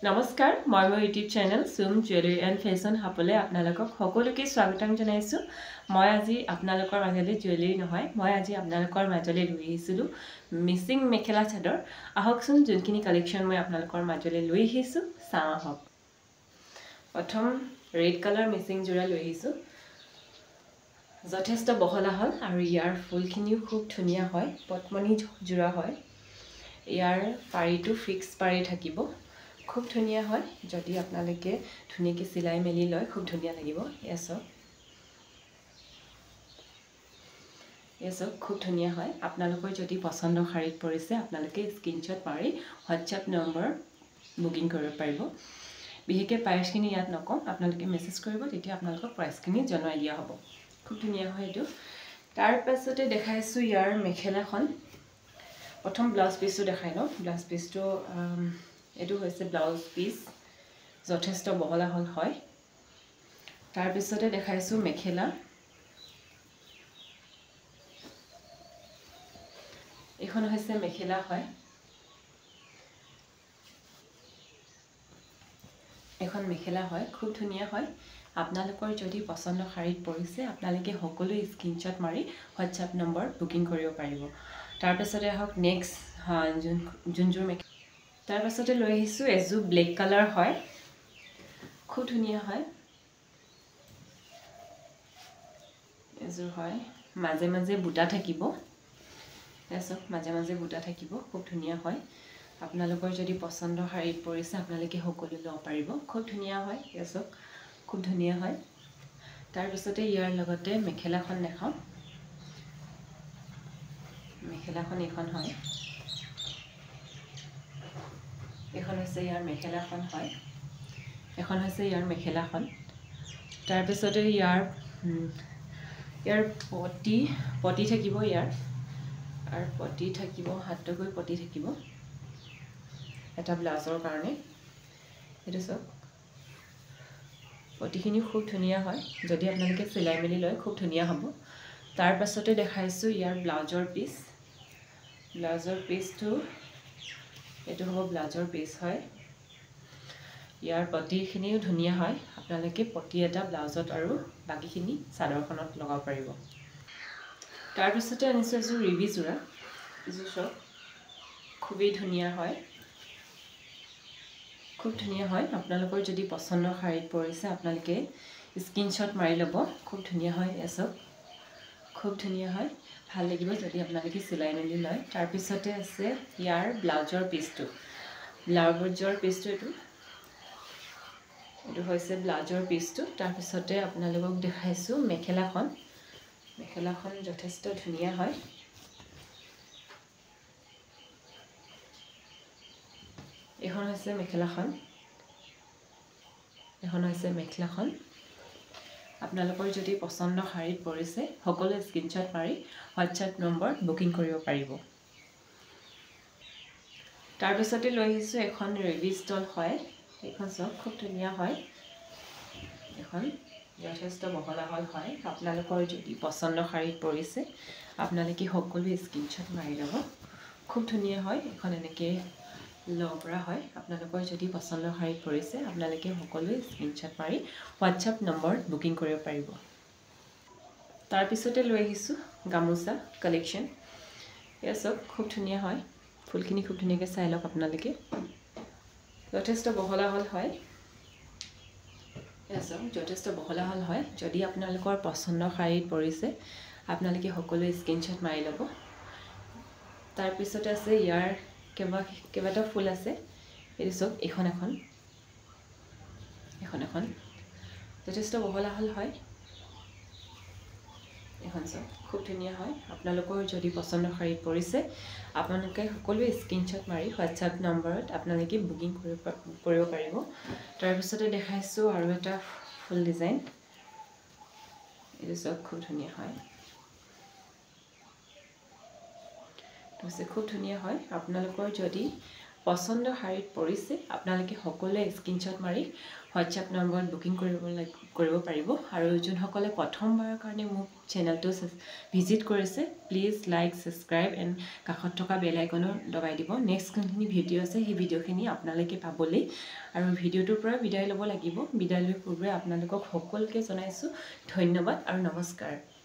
নমস্কাৰ মই YouTube channel সুম জুৱেলাৰী এণ্ড ফেশ্বন হাবলে আপোনালোকক সকলোকে স্বাগতম জনাইছো মই আজি আপোনালোকৰ মাজলৈ জুৱেলাৰী নহয় মই আজি আপোনালোকৰ মাজলৈ লৈ আহিছিলো মিচিং মেখেলা চাদৰ আহকচোন যোনখিনি কালেকশ্যন মই আপোনালোকৰ মাজলৈ লৈ আহিছো চাওঁ আহক প্ৰথম ৰেড কালাৰ মিচিং জোৰা লৈ আহিছো যথেষ্ট বহলা হল আৰু ইয়াৰ ফুলখিনিও খুব ধুনীয়া হয় পটমনি জোৰা হয় ইয়াৰ পাৰিটো ফিক্স পাৰি থাকিব খুব ধুনীয়া হয় যদি আপোনালোকে ধুনীয়াকৈ সিলাই মেলি লয় খুব ধুনীয়া লাগিব এসব খুব ধুনীয়া হয় আপোনালোকৰ যদি পছন্দ শাৰীত পৰিছে আপোনালোকে স্ক্ৰিনশ্বট মাৰি WhatsApp নম্বৰ বুকিং কৰিব পাৰিব বিহেকে প্ৰাইচখিনি ইয়াত নকম আপোনালোকে মেছেজ কৰিব তেতিয়া আপোনালোকক প্ৰাইচখিনি জনাই দিয়া হ'ব খুব ধুনীয়া হয় এটো তাৰ পাছতে দেখাইছো ইয়াৰ মেখেলাখন প্ৰথম ব্লাউজ পিসটো দেখাই ন ব্লাউজ পিসটো এটো হৈছে ব্লাউজ পিস যথেষ্ট বহলা হল হয় তাৰ পিছতে দেখাইছো মেখেলা এখন হৈছে মেখেলা হয় এখন মেখেলা হয় খুব ধুনীয়া হয় আপোনালোকৰ যদি পছন্দ শাৰীত পৰিছে আপোনালোকে সকলো স্ক্ৰিনশ্বট মাৰি WhatsApp নম্বৰ বুকিং কৰিব পাৰিব তাৰ পিছতে হক নেক্সট জুনজুৰ মেখেলা তাৰ পাছতে লৈ আহিছো এজু ব্লেক কালাৰ হয় খুব ধুনীয়া হয় এজু হয় মাজে মাজে বুটা থাকিব এসব মাজে মাজে বুটা থাকিব খুব ধুনীয়া হয় আপোনালোকৰ যদি পছন্দ শাৰীত পৰিছে আপোনালোকে সকলো লব পাৰিব খুব ধুনীয়া হয় এসব খুব ধুনীয়া হয় তাৰ পিছতে ইয়াৰ লগতে মেখেলাখন দেখাম মেখেলাখন এখন হয় এখন হৈছে ইয়াৰ মেখেলাখন হয় এখন হৈছে ইয়াৰ মেখেলাখন তাৰ পিছতে ইয়াৰ পটি থাকিব ইয়াৰ আৰু পটি থাকিব হাতকৈ পটি থাকিব এটা ব্লাউজৰ কাৰণে এটো সব পটিখিনি খুব ধুনীয়া হয় যদি আপোনালোকে সিলাই মেলি লয় খুব ধুনীয়া হ'ব তাৰ পাছতে দেখাইছো ইয়াৰ ব্লাউজৰ পিসটো এটো হ'ব ব্লাউজৰ পিস হয় ইয়াৰ পটিখিনিও ধুনীয়া হয় আপোনালোকে পটি এটা ব্লাউজত আৰু বাকিখিনি চাদৰখনত লগাব পাৰিব তাৰ পিছতে আনিছো এজু ৰিবি জোৰা এজু সব খুবই ধুনীয়া হয় খুব ধুনীয়া হয় আপোনালোকৰ যদি পছন্দ শাৰীত পৰিছে আপোনালোকে স্ক্ৰিনশ্বট মাৰি ল'ব খুব ধুনীয়া হয় এসব খুব ধুনীয়া হয় ভাল লাগিব যদি আপোনালোকে সিলাই মেলি লয় তাৰ পিছতে আছে ইয়াৰ ব্লাউজৰ পিসটো এটো হৈছে ব্লাউজৰ পিসটো তাৰ পিছতে আপোনালোকক দেখাইছো মেখেলাখন যথেষ্ট ধুনীয়া হয় এখন হৈছে মেখেলাখন আপোনালোকৰ যদি পছন্দ শাৰীত পৰিছে সকলো স্ক্ৰিনশ্বট মাৰি WhatsApp নম্বৰ বুকিং কৰিব পাৰিব তাৰ পিছতে লৈ আহিছো এখন ৰেভি ষ্টল হয় এখন সব খুব ধুনীয়া হয় এখন যথেষ্ট বহলা হল হয় আপোনালোকৰ যদি পছন্দ শাৰীত পৰিছে আপোনালোকে সকলো স্ক্ৰিনশ্বট মাৰি ল'ব খুব ধুনীয়া হয় এখন এনেকৈ লবৰা হয় আপোনালোকৰ যদি পছন্দ শাৰীত পৰিছে আপোনালোকে সকলো স্ক্ৰিনশ্বট মাৰি WhatsApp নম্বৰ বুকিং কৰিব পাৰিব তাৰ পিছতে লৈ আহিছো গামোচা কালেকশ্যন এয়া সব খুব ধুনীয়া হয় ফুলখিনি খুব ধুনীয়াকৈ চাই লওক আপোনালোকে যথেষ্ট বহলা হল হয় এসব যথেষ্ট বহলা হল হয় যদি আপোনালোকৰ পছন্দ শাৰীত পৰিছে আপোনালোকে সকলো স্ক্ৰিনশ্বট মাৰি ল'ব তাৰ পিছতে আছে ইয়াৰ কেবাটা ফুল আছে এই সব এখন যথেষ্ট বহলা হল হয় এখন সব খুব ধুনীয়া হয় আপোনালোকৰ যদি পছন্দ শাৰীত পৰিছে আপোনালোকে সকলো স্ক্ৰিনশ্বট মাৰি WhatsApp নম্বৰত আপোনালোকে বুকিং কৰিব পাৰিব তাৰ পিছতে দেখাইছো আৰু এটা ফুল ডিজাইন এই সব খুব ধুনীয়া হয় খুব ধুনীয়া হয় আপোনালোকৰ যদি পছন্দৰ শাৰীত পৰিছে আপোনালোকে সকলোৱে স্ক্ৰীনশ্বট মাৰি হোৱাটছএপ নম্বৰত বুকিং কৰিব পাৰিব আৰু যোনসকলে প্ৰথমবাৰৰ কাৰণে মোক চেনেলটো ভিজিট কৰিছে প্লিজ লাইক ছাবস্ক্ৰাইব এণ্ড কাষত থকা বেল আইকনো দবাই দিব নেক্সট কোনখিনি ভিডিঅ' আছে সেই ভিডিঅ'খিনি আপোনালোকে পাবলৈ আৰু ভিডিঅ'টোৰ পৰা বিদায় ল'ব লাগিব বিদায় লোৱাৰ পূৰ্বে আপোনালোকক সকলোকে জনাইছোঁ ধন্যবাদ আৰু নমস্কাৰ